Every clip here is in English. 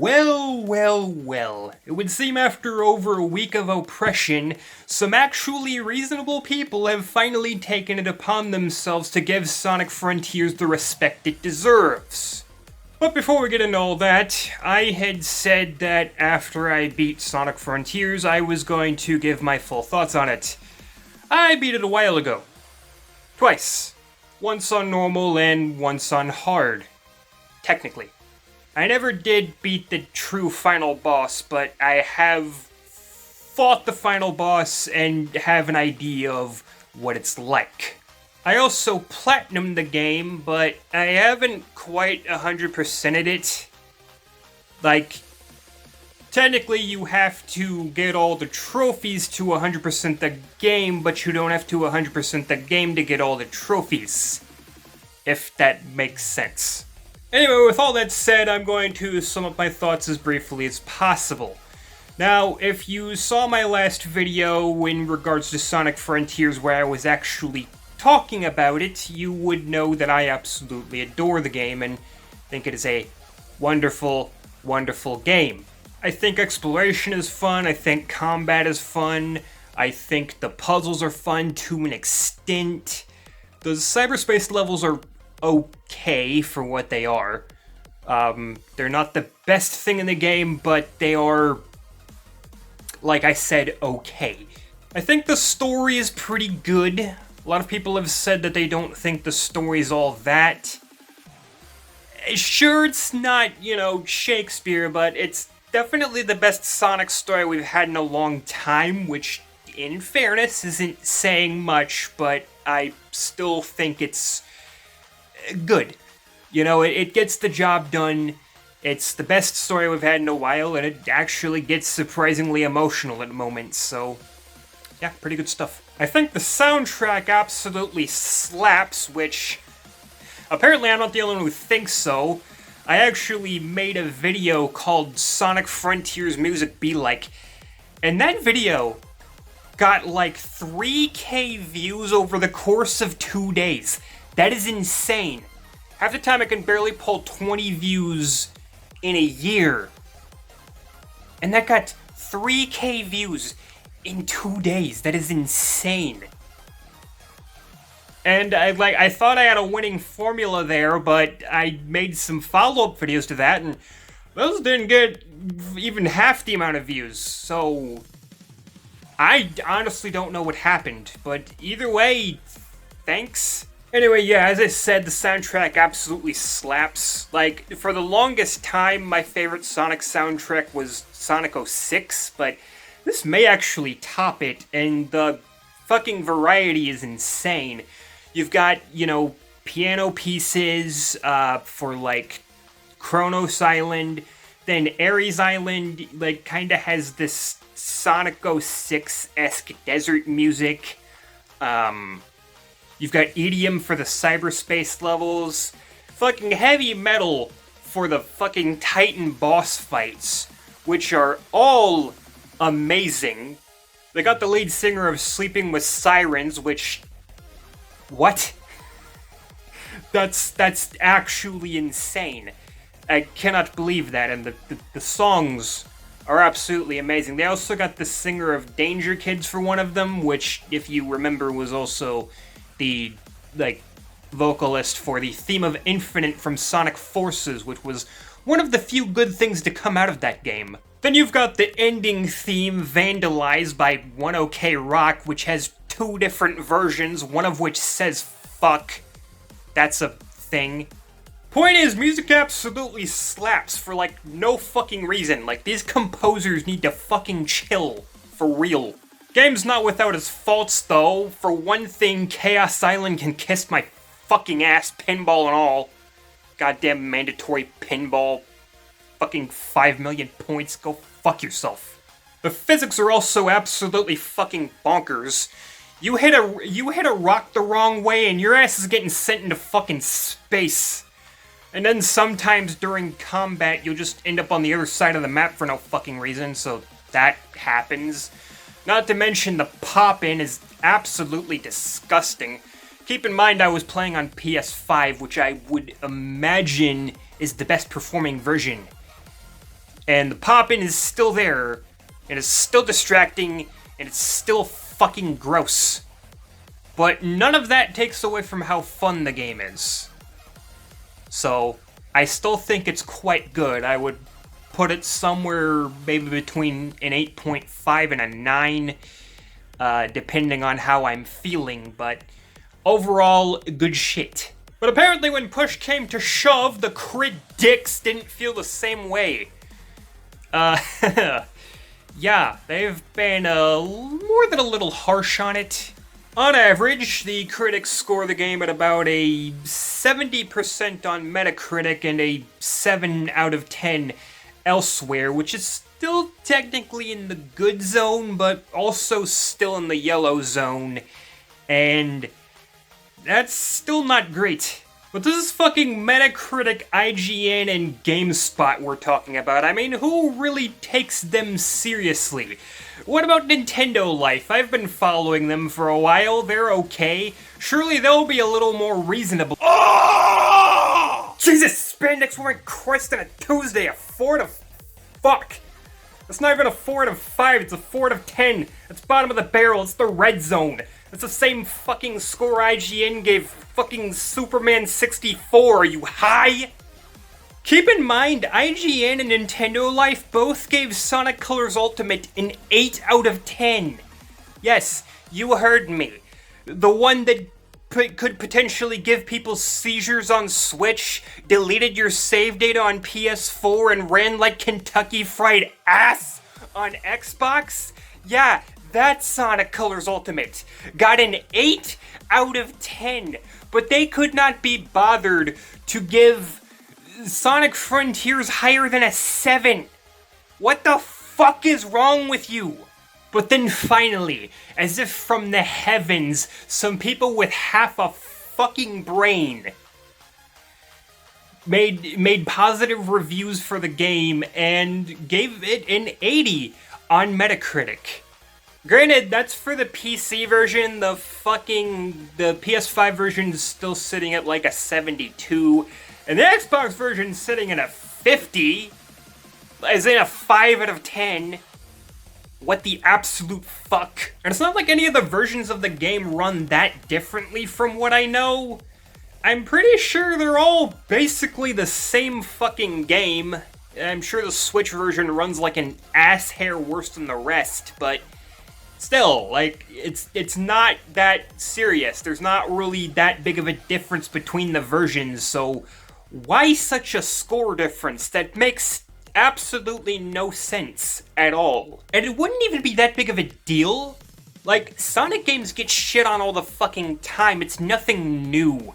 Well. It would seem after over a week of oppression, some actually reasonable people have finally taken it upon themselves to give Sonic Frontiers the respect it deserves. But before we get into all that, I had said that after I beat Sonic Frontiers, I was going to give my full thoughts on it. I beat it a while ago. Twice. Once on normal and once on hard. Technically. I never did beat the true final boss, but I have fought the final boss and have an idea of what it's like. I also platinumed the game, but I haven't quite 100%ed it. Like, technically you have to get all the trophies to 100% the game, but you don't have to 100% the game to get all the trophies. If that makes sense. Anyway, with all that said, I'm going to sum up my thoughts as briefly as possible. Now, if you saw my last video in regards to Sonic Frontiers where I was actually talking about it, you would know that I absolutely adore the game and think it is a wonderful, wonderful game. I think exploration is fun, I think combat is fun, I think the puzzles are fun to an extent. The cyberspace levels are okay for what they are. They're not the best thing in the game, but they are, like I said, okay. I think the story is pretty good. A lot of people have said that they don't think the story's all that. Sure, it's not, Shakespeare, but it's definitely the best Sonic story we've had in a long time, which, in fairness, isn't saying much, but I still think it's good. It gets the job done. It's the best story we've had in a while, and it actually gets surprisingly emotional at moments, so yeah, pretty good stuff. I think the soundtrack absolutely slaps, which apparently I'm not the only one who thinks so. I actually made a video called Sonic Frontiers Music Be Like, and that video got like 3K views over the course of 2 days. That is insane. Half the time I can barely pull 20 views in a year. And that got 3K views in 2 days. That is insane. And I thought I had a winning formula there, but I made some follow-up videos to that, and those didn't get even half the amount of views. So I honestly don't know what happened, but either way, thanks. Anyway, yeah, as I said, the soundtrack absolutely slaps. Like, for the longest time, my favorite Sonic soundtrack was Sonic 06, but this may actually top it, and the fucking variety is insane. You've got, piano pieces for, like, Kronos Island, then Ares Island, kinda has this Sonic 06-esque desert music. You've got EDM for the cyberspace levels, fucking heavy metal for the fucking Titan boss fights, which are all amazing. They got the lead singer of Sleeping with Sirens, which... What? That's actually insane. I cannot believe that, and the songs are absolutely amazing. They also got the singer of Danger Kids for one of them, which, if you remember, was also the, vocalist for the theme of Infinite from Sonic Forces, which was one of the few good things to come out of that game. Then you've got the ending theme, Vandalized, by 1OK Rock, which has 2 different versions, one of which says fuck. That's a thing. Point is, music absolutely slaps for, no fucking reason. These composers need to fucking chill. For real. Game's not without its faults, though. For one thing, Chaos Island can kiss my fucking ass, pinball and all. Goddamn mandatory pinball. Fucking 5 million points, go fuck yourself. The physics are also absolutely fucking bonkers. You hit a rock the wrong way and your ass is getting sent into fucking space. And then sometimes during combat, you'll just end up on the other side of the map for no fucking reason, so that happens. Not to mention the pop-in is absolutely disgusting. Keep in mind I was playing on PS5, which I would imagine is the best performing version. And the popping is still there, and it's still distracting, and it's still fucking gross. But none of that takes away from how fun the game is. So, I still think it's quite good. I would put it somewhere maybe between an 8.5 and a 9, depending on how I'm feeling, but overall, good shit. But apparently when push came to shove, the crit dicks didn't feel the same way. Yeah, they've been more than a little harsh on it. On average, the critics score the game at about a 70% on Metacritic and a 7 out of 10 elsewhere, which is still technically in the good zone, but also still in the yellow zone. And that's still not great. But this is fucking Metacritic, IGN, and GameSpot we're talking about. I mean, who really takes them seriously? What about Nintendo Life? I've been following them for a while. They're okay. Surely they'll be a little more reasonable. Oh! Jesus, spandex wearing Christ on a Tuesday, a 4 to fuck. That's not even a 4 out of 5, it's a 4 out of 10. It's bottom of the barrel, it's the red zone. It's the same fucking score IGN gave fucking Superman 64, are you high? Keep in mind, IGN and Nintendo Life both gave Sonic Colors Ultimate an 8 out of 10. Yes, you heard me. The one that could potentially give people seizures on Switch, deleted your save data on PS4, and ran like Kentucky Fried Ass on Xbox? Yeah, that's Sonic Colors Ultimate. Got an 8 out of 10, but they could not be bothered to give Sonic Frontiers higher than a 7. What the fuck is wrong with you? But then finally, as if from the heavens, some people with half a fucking brain made positive reviews for the game and gave it an 80 on Metacritic. Granted, that's for the PC version. The PS5 version is still sitting at like a 72. And the Xbox version is sitting at a 50. As in a 5 out of 10. What the absolute fuck? And it's not like any of the versions of the game run that differently from what I know. I'm pretty sure they're all basically the same fucking game. I'm sure the Switch version runs like an ass hair worse than the rest, but still, like, it's not that serious. There's not really that big of a difference between the versions, so why such a score difference that makes absolutely no sense at all? And it wouldn't even be that big of a deal. Like, Sonic games get shit on all the fucking time. It's nothing new.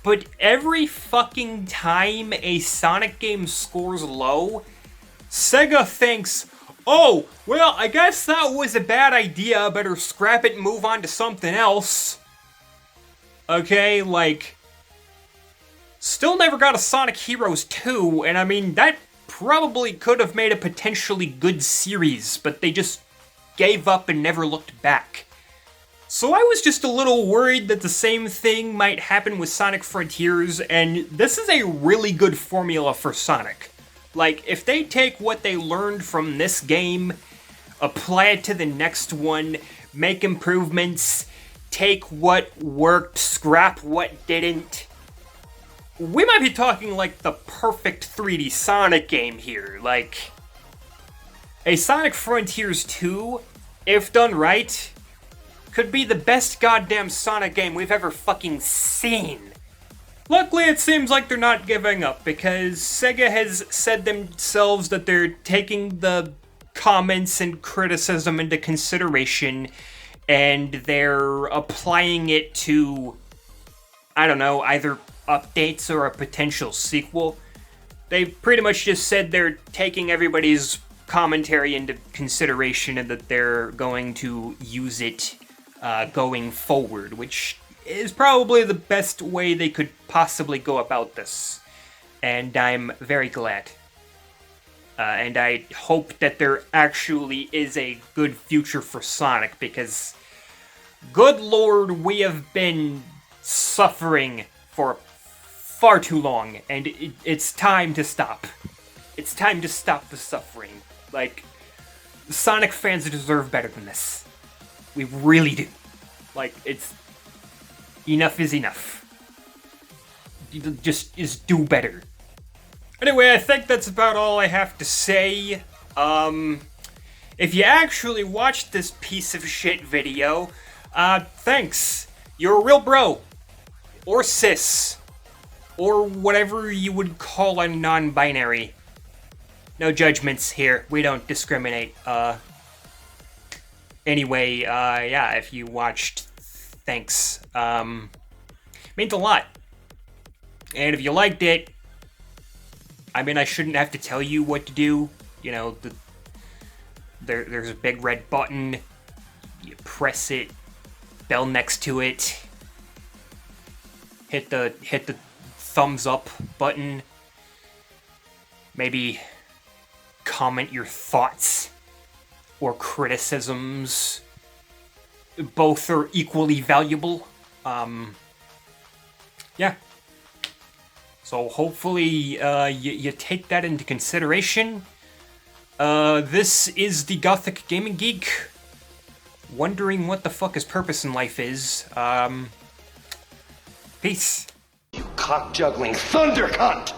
But every fucking time a Sonic game scores low, Sega thinks, oh, well, I guess that was a bad idea, better scrap it and move on to something else. Okay, like, still never got a Sonic Heroes 2, and I mean, that probably could have made a potentially good series, but they just gave up and never looked back. So I was just a little worried that the same thing might happen with Sonic Frontiers, and this is a really good formula for Sonic. Like, if they take what they learned from this game, apply it to the next one, make improvements, take what worked, scrap what didn't, we might be talking like the perfect 3D Sonic game here. Like, a Sonic Frontiers 2, if done right, could be the best goddamn Sonic game we've ever fucking seen. Luckily, it seems like they're not giving up, because Sega has said themselves that they're taking the comments and criticism into consideration, and they're applying it to, I don't know, either updates or a potential sequel. They've pretty much just said they're taking everybody's commentary into consideration and that they're going to use it going forward, which is probably the best way they could possibly go about this. And I'm very glad. And I hope that there actually is a good future for Sonic, because, good lord, we have been suffering for far too long, and it's time to stop. It's time to stop the suffering. Like, Sonic fans deserve better than this. We really do. Like, it's... enough is enough. Just do better. Anyway, I think that's about all I have to say. If you actually watched this piece of shit video, thanks. You're a real bro. Or cis. Or whatever you would call a non-binary. No judgments here. We don't discriminate. Anyway, yeah, if you watched, thanks. Means a lot. And if you liked it, I mean, I shouldn't have to tell you what to do. You know, there's a big red button. You press it. Bell next to it. Hit the thumbs up button. Maybe comment your thoughts or criticisms. Both are equally valuable. Yeah. So hopefully you take that into consideration. This is the Gothic Gaming Geek, wondering what the fuck his purpose in life is. Peace. You cock-juggling thunder cunt!